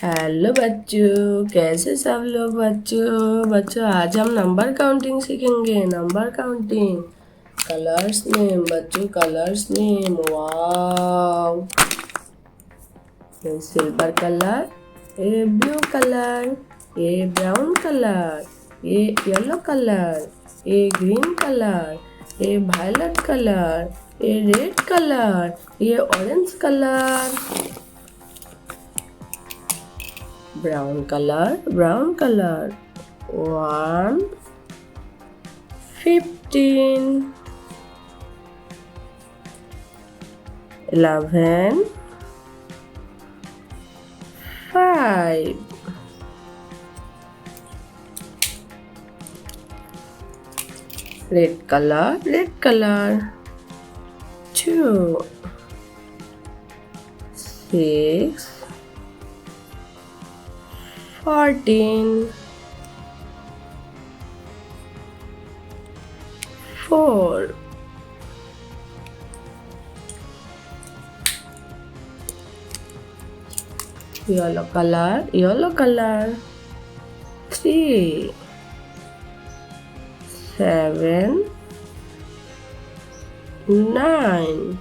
Hello बच्चों, कैसे सब लोग बच्चों आज हम नंबर काउंटिंग सीखेंगे। नंबर काउंटिंग, कलर्स नेम बच्चों, कलर्स नेम। वाव, सिल्वर कलर, ए ब्लू कलर, ए ब्राउन कलर, ए येलो कलर, ए ग्रीन कलर, ए वायलेट कलर, ए रेड कलर, ए orange colour, brown color 1 15 11 5 red color 2 6 14 4 yellow color 3 7 9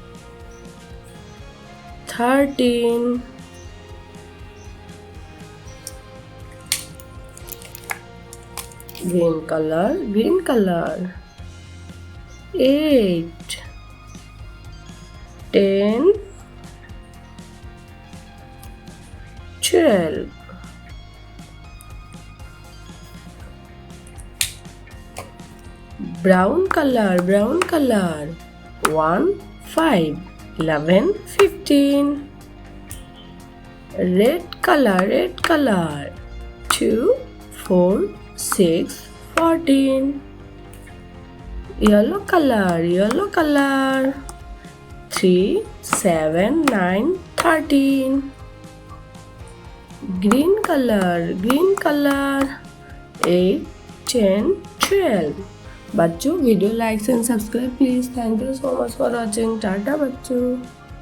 13 green color 8 10 12 brown color 1 5 11 15 red color 2 4 6 14 yellow color 3 7 9 13 green color 8 10 12 बच्चों video like and subscribe please. Thank you so much for watching. Tata बच्चों।